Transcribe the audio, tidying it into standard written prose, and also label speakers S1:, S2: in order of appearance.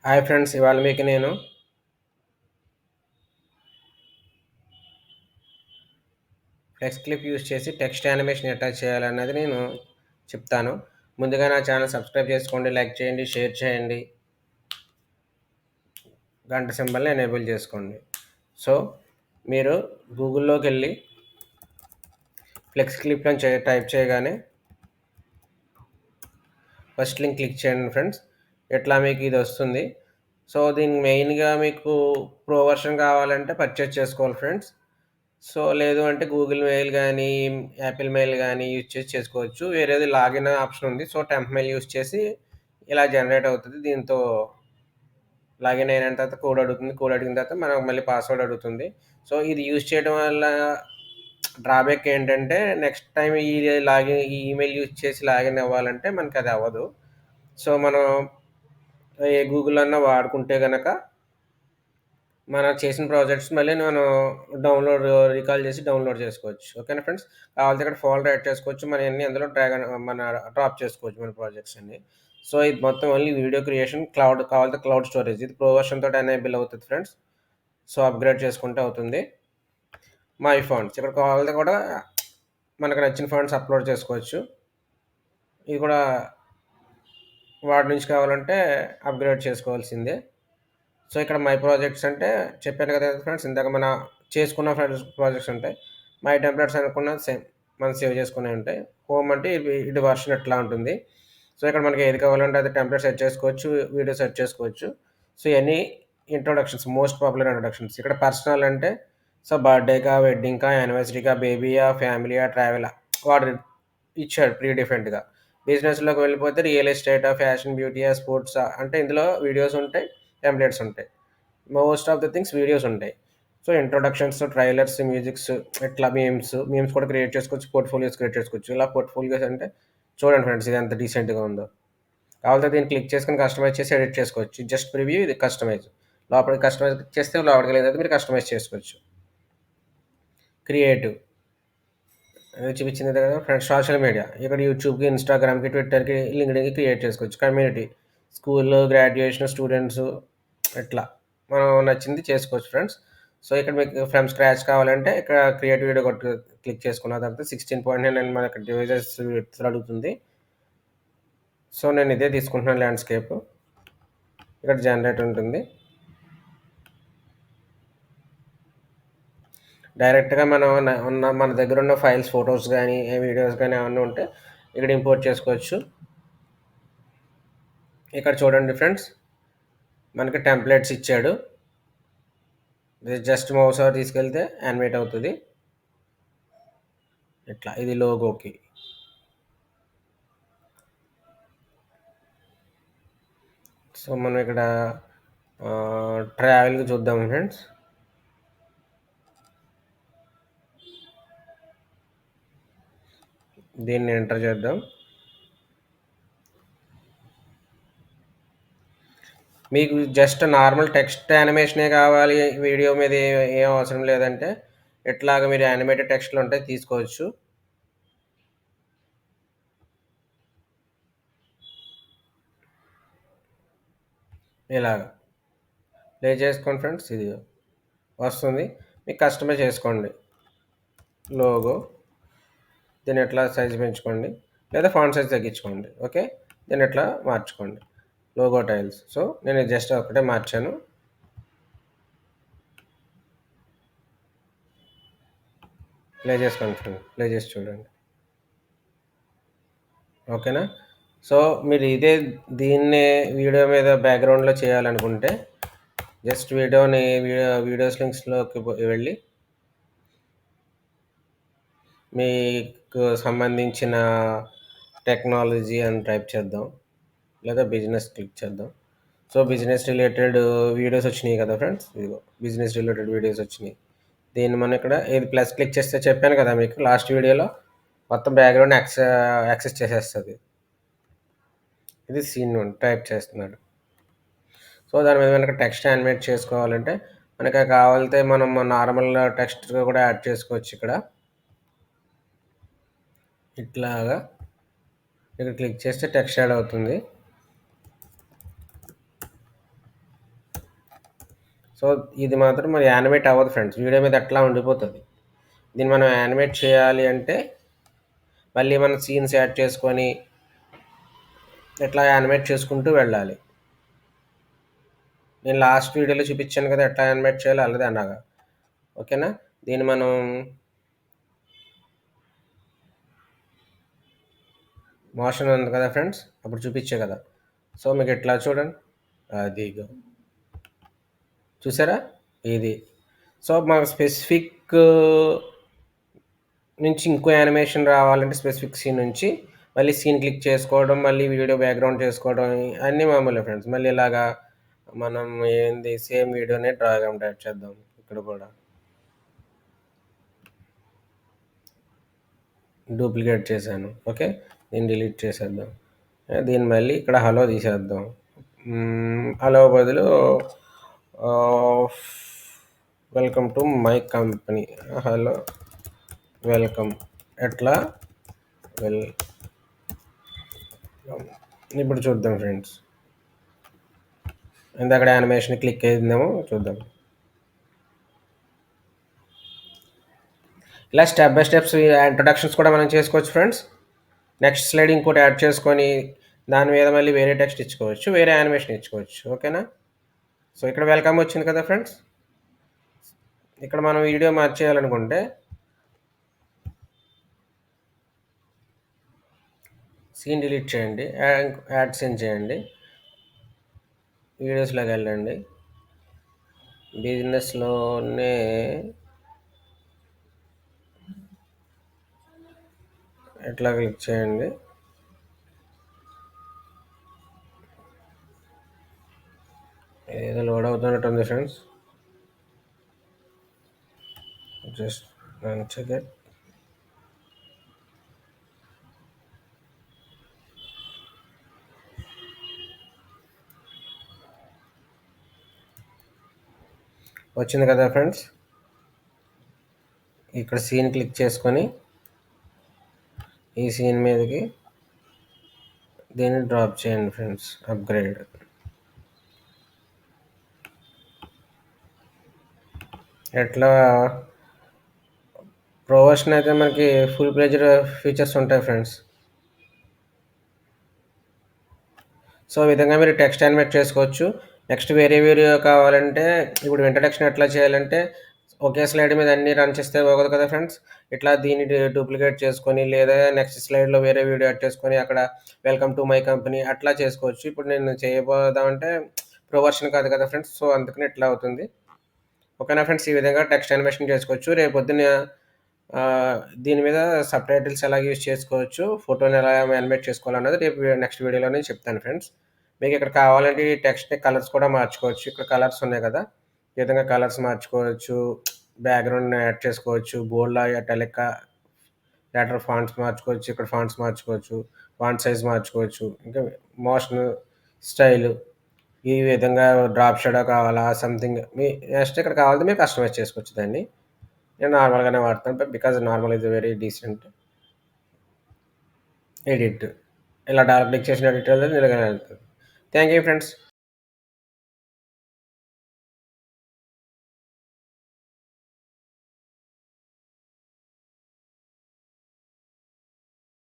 S1: Hi friends, ఇవాళ మీకు నేను ఫ్లెక్స్ క్లిప్ యూజ్ చేసి టెక్స్ట్ యానిమేషన్ ఎట్లా చేయాలన్నది నేను చెప్తాను. ముందుగా నా ఛానల్ సబ్స్క్రైబ్ చేసుకోండి, లైక్ చేయండి, షేర్ చేయండి, గంట సింబల్ని ఎనేబుల్ చేసుకోండి. సో మీరు గూగుల్లోకి వెళ్ళి ఫ్లెక్స్ క్లిప్ అని టైప్ చేయగానే ఫస్ట్ లింక్ క్లిక్ చేయండి ఫ్రెండ్స్. ఎట్లా మీకు ఇది వస్తుంది. సో దీనికి మెయిన్గా మీకు ప్రో వర్షన్ కావాలంటే పర్చేస్ చేసుకోవాలి ఫ్రెండ్స్. సో లేదు అంటే గూగుల్ మెయిల్ కానీ, యాపిల్ మెయిల్ కానీ యూజ్ చేసి చేసుకోవచ్చు. వేరేది లాగిన్ ఆప్షన్ ఉంది. సో టెంప్ మెయిల్ యూజ్ చేసి ఇలా జనరేట్ అవుతుంది. దీంతో లాగిన్ అయిన తర్వాత కోడ్ అడుగుతుంది. కోడ్ అడిగిన తర్వాత మనకు మళ్ళీ పాస్వర్డ్ అడుగుతుంది. సో ఇది యూజ్ చేయడం వల్ల డ్రాబ్యాక్ ఏంటంటే నెక్స్ట్ టైం ఈ ఈమెయిల్ యూజ్ చేసి లాగిన్ అవ్వాలంటే మనకి అది అవ్వదు. సో మనం ఏ గూగుల్ అన్నా వాడుకుంటే గనక మనం చేసిన ప్రాజెక్ట్స్ మళ్ళీ మనం రీకాల్ చేసి డౌన్లోడ్ చేసుకోవచ్చు. ఓకేనా ఫ్రెండ్స్. కావాలంటే ఇక్కడ ఫోల్డర్ యాడ్ చేసుకోవచ్చు. మన అందులో డ్రాప్ చేసుకోవచ్చు మన ప్రాజెక్ట్స్ అన్ని. సో ఇది మొత్తం ఓన్లీ వీడియో క్రియేషన్, కావాలంటే క్లౌడ్ స్టోరేజ్. ఇది ప్రో వర్షన్ తోటి ఎనేబుల్ అవుతుంది ఫ్రెండ్స్. సో అప్గ్రేడ్ చేసుకుంటే అవుతుంది. మై ఫండ్స్ ఇక్కడ కావాలంటే కూడా మనకు నచ్చిన ఫండ్స్ అప్లోడ్ చేసుకోవచ్చు. ఇది కూడా వాటి నుంచి కావాలంటే అప్గ్రేడ్ చేసుకోవాల్సిందే. సో ఇక్కడ మై ప్రాజెక్ట్స్ అంటే చెప్పాను కదా ఫ్రెండ్స్, ఇందాక మన చేసుకున్న ప్రాజెక్ట్స్ ఉంటాయి. మై టెంప్లెట్స్ అనుకున్న సేమ్ మనం సేవ్ చేసుకునే ఉంటాయి. హోమ్ అంటే ఇది వర్షన్ ఎట్లా ఉంటుంది. సో ఇక్కడ మనకి ఏది కావాలంటే అది టెంప్లెట్ సెట్ చేసుకోవచ్చు, వీడియో సెట్ చేసుకోవచ్చు. సో ఇవన్నీ ఇంట్రొడక్షన్స్, మోస్ట్ పాపులర్ ఇంట్రొడక్షన్స్. ఇక్కడ పర్సనల్ అంటే సో బర్త్డేకా, వెడ్డింగ్కా, యానివర్సరీకా, బేబీయా, ఫ్యామిలీయా, ట్రావెలా వాడు ఇచ్చాడు ప్రీ డిఫరెంట్గా. బిజినెస్లోకి వెళ్ళిపోతే రియల్ ఎస్టేటా, ఫ్యాషన్, బ్యూటీయా, స్పోర్ట్సా అంటే ఇందులో వీడియోస్ ఉంటాయి, టెంప్లెట్స్ ఉంటాయి. Most of the things videos ఉంటాయి. సో ఇంట్రొడక్షన్స్, ట్రైలర్స్, మ్యూజిక్స్, ఇట్లా మీమ్స్ కూడా క్రియేట్ చేసుకోవచ్చు, పోర్ట్ఫోలియోస్ క్రియేట్ చేసుకోవచ్చు. ఇలా పోర్ట్ఫోలియోస్ అంటే చూడండి ఫ్రెండ్స్, ఇది ఎంత డీసెంట్గా ఉందో. కావాలంటే దీన్ని క్లిక్ చేసుకుని కస్టమైజ్ చేసి ఎడిట్ చేసుకోవచ్చు. జస్ట్ ప్రివ్యూ, ఇది కస్టమైజ్. లోపలికి కస్టమైజ్ చేస్తే లోపలికి వెళ్ళేది మీరు కస్టమైజ్ చేసుకోవచ్చు. క్రియేటివ్ అది చూపించింది కదా ఫ్రెండ్స్. సోషల్ మీడియా ఇక్కడ యూట్యూబ్కి, ఇన్స్టాగ్రామ్కి, ట్విట్టర్కి, లింక్డ్ఇన్కి క్రియేట్ చేసుకోవచ్చు. కమ్యూనిటీ, స్కూల్, గ్రాడ్యుయేషన్, స్టూడెంట్స్, ఇట్లా మనం నచ్చింది చేసుకోవచ్చు ఫ్రెండ్స్. సో ఇక్కడ మీకు ఫ్రమ్ స్క్రాచ్ కావాలంటే ఇక్కడ క్రియేట్ వీడియో క్లిక్ చేసుకున్న తర్వాత 16.9 మనకి డివైజెస్ అడుగుతుంది. సో నేను ఇదే తీసుకుంటున్నాను, ల్యాండ్స్కేప్. ఇక్కడ జనరేట్ ఉంటుంది. డైరెక్ట్గా మనం మన దగ్గర ఉన్న ఫైల్స్, ఫొటోస్ కానీ, వీడియోస్ కానీ ఏమన్నా ఉంటే ఇక్కడ ఇంపోర్ట్ చేసుకోవచ్చు. ఇక్కడ చూడండి ఫ్రెండ్స్, మనకి టెంప్లెట్స్ ఇచ్చాడు. జస్ట్ మౌస్ తీసుకెళ్తే యానిమేట్ అవుతుంది ఇట్లా. ఇది లోగోకి. సో మనం ఇక్కడ ట్రావెల్కి చూద్దాం ఫ్రెండ్స్. దీన్ని ఎంటర్ చేద్దాం. మీకు జస్ట్ నార్మల్ టెక్స్ట్ యానిమేషనే కావాలి, వీడియో మీద ఏం అవసరం లేదంటే ఇట్లాగ మీరు యానిమేటెడ్ టెక్స్ట్లు ఉంటాయి తీసుకోవచ్చు. ఇలాగ ప్లే చేసుకోండి ఫ్రెండ్స్. ఇది వస్తుంది, మీకు కస్టమైజ్ చేసుకోండి. లోగో దీన్ని ఎట్లా సైజ్ పెంచుకోండి, లేదా ఫాంట్ సైజ్ తగ్గించుకోండి. ఓకే, దీన్ని ఎట్లా మార్చుకోండి. Logo tiles. సో నేను జస్ట్ ఒకటే మార్చాను. ప్లే చేసుకోండి ఫ్రెండ్, ప్లే చేసి చూడండి. ఓకేనా. సో మీరు దీన్నే వీడియో మీద బ్యాక్గ్రౌండ్లో చేయాలనుకుంటే జస్ట్ వీడియోస్ లింక్స్లోకి వెళ్ళి మీకు సంబంధించిన టెక్నాలజీ అని టైప్ చేద్దాం, లేదా బిజినెస్ క్లిక్ చేద్దాం. సో బిజినెస్ రిలేటెడ్ వీడియోస్ వచ్చినాయి కదా ఫ్రెండ్స్, ఇదిగో బిజినెస్ రిలేటెడ్ వీడియోస్ వచ్చినాయి. దీన్ని మనం ఇక్కడ ఇది ప్లస్ క్లిక్ చేస్తే చెప్పాను కదా మీకు లాస్ట్ వీడియోలో, మొత్తం బ్యాక్గ్రౌండ్ యాక్సెస్ చేసేస్తుంది. ఇది సీన్ టైప్ చేస్తున్నాడు. సో దాని మీద మనకి టెక్స్ట్ యానిమేట్ చేసుకోవాలంటే మనకి కావాలితే మనం నార్మల్ టెక్స్ట్ కూడా యాడ్ చేసుకోవచ్చు. ఇక్కడ ఇట్లాగా ఇక్కడ క్లిక్ చేస్తే టెక్స్ట్ యాడ్ అవుతుంది. సో, ఇది మాత్రం మరి యానిమేట్ అవ్వదు ఫ్రెండ్స్. వీడియో మీద అట్లా ఉండిపోతది. దీన్ని మనం యానిమేట్ చేయాలి అంటే మళ్ళీ మనం సీన్స్ యాడ్ చేసుకొని ఇట్లా యానిమేట్ చేసుకుంటూ వెళ్ళాలి. నేను లాస్ట్ వీడియోలో చూపించాను కదా! ఎట్లా యానిమేట్ చేయాలో అలాగా. ఓకేనా? దీన్ని మనం మోషన్ ఉంది కదా ఫ్రెండ్స్! అప్పుడు చూపించా కదా! సో, మీకు ఇట్లా చూడండి. అదిగో. చూసారా? ఇది. సో, మనకు స్పెసిఫిక్ నుంచి ఇంకో యానిమేషన్ రావాలంటే స్పెసిఫిక్ సీన్ నుంచి మళ్ళీ సీన్ క్లిక్ చేసుకోవడం, మళ్ళీ వీడియో బ్యాక్‌గ్రౌండ్ చేసుకోవడం అన్నీ మామూలే ఫ్రెండ్స్. మళ్ళీ ఇలాగా మనం ఏంది సేమ్ వీడియోనే డ్రాగ్ అండ్ డ్రాప్ చేద్దాం ఇక్కడ కూడా. డూప్లికేట్ చేశాను. ఓకే. దీన్ని డిలీట్ చేసేద్దాం. దీన్ని మళ్ళీ ఇక్కడ హలో తీసేద్దాం. హలో బదులు ఆహ్, welcome to my company. Hello, welcome. ఎట్లా? వెల్కమ్. ఇప్పుడు చూద్దాం ఫ్రెండ్స్. ఇందాకడ యానిమేషన్ క్లిక్ అయిందేమో చూద్దాం. ఇలా స్టెప్ బై స్టెప్స్ ఇంట్రొడక్షన్స్ కూడా మనం చేసుకోవచ్చు ఫ్రెండ్స్. నెక్స్ట్ స్లైడ్ ఇంకోటి యాడ్ చేసుకొని దాని మీద మళ్ళీ వేరే టెక్స్ట్ ఇచ్చుకోవచ్చు. వేరే యానిమేషన్ ఇచ్చుకోవచ్చు. ఓకేనా? సో, ఇక్కడ వెల్కమ్ వచ్చింది కదా ఫ్రెండ్స్! ఇక్కడ మనం వీడియో మార్చేయాలనుకుంటే సీన్ డిలీట్ చేయండి. యాడ్ సెండ్ చేయండి. వీడియోస్‌లోకి వెళ్ళండి. బిజినెస్‌లోనే ఇట్లా క్లిక్ చేయండి. ఏదో లోడ్ అవుతున్నట్టుంది ఫ్రెండ్స్. Just one second. వచ్చింది కదా ఫ్రెండ్స్! ఇక్కడ సీన్ క్లిక్ చేసుకొని ఈ సీన్ మీదకి దీన్ని డ్రాప్ చేయండి ఫ్రెండ్స్. అప్‌గ్రేడ్. ఎట్లా ప్రో వర్షన్ అయితే మనకి ఫుల్ ప్లెడ్జ్డ్ ఫీచర్స్ ఉంటాయి ఫ్రెండ్స్. సో, ఈ విధంగా మీరు టెక్స్ట్ యానిమేట్ చేసుకోవచ్చు. నెక్స్ట్ వేరే వీడియో కావాలంటే ఇప్పుడు ఇంట్రడక్షన్ ఎట్లా చేయాలంటే ఒకే స్లైడ్ మీద అన్నీ రన్ చేస్తే అవ్వదు కదా ఫ్రెండ్స్! ఇట్లా దీన్ని డూప్లికేట్ చేసుకొని లేదా నెక్స్ట్ స్లైడ్‌లో వేరే వీడియో యాడ్ చేసుకొని అక్కడ వెల్కమ్ టు మై కంపెనీ అట్లా చేసుకోవచ్చు. ఇప్పుడు నేను చేయబోదామంటే ప్రో వర్షన్ కాదు కదా ఫ్రెండ్స్! సో, అందుకని ఇట్లా అవుతుంది. ఓకేనా ఫ్రెండ్స్! ఈ విధంగా టెక్స్ట్ యానిమేషన్ చేసుకోవచ్చు. రేపొద్దున దీని మీద సబ్‌టైటిల్స్ ఎలా యూజ్ చేసుకోవచ్చు, ఫోటోని ఎలా యానిమేట్ చేసుకోవాలన్నది రేపు నెక్స్ట్ వీడియోలో నేను చెప్తాను ఫ్రెండ్స్. మీకు ఇక్కడ కావాలంటే ఈ టెక్స్ట్‌ని కలర్స్ కూడా మార్చుకోవచ్చు. ఇక్కడ కలర్స్ ఉన్నాయి కదా! ఈ విధంగా కలర్స్ మార్చుకోవచ్చు. బ్యాక్‌గ్రౌండ్‌ని యాడ్ చేసుకోవచ్చు. బోల్డ్, ఇటాలిక్, లెటర్ ఫాంట్స్ మార్చుకోవచ్చు. ఇక్కడ ఫాంట్స్ మార్చుకోవచ్చు. ఫాంట్ సైజ్ మార్చుకోవచ్చు. ఇంకా మోషన్, స్టైలు ఈ విధంగా డ్రాప్ షాడో కావాలా సంథింగ్ మీ నెక్స్ట్ ఇక్కడ కావాలంటే మీరు కస్టమైజ్ చేసుకోవచ్చు దాన్ని. నేను నార్మల్‌గానే వాడతాను. Because normal is very decent. Edit. ఇలా డబుల్ క్లిక్ చేసిన ఎడిట్ ఇలాగనే వెళ్తది. Thank you friends.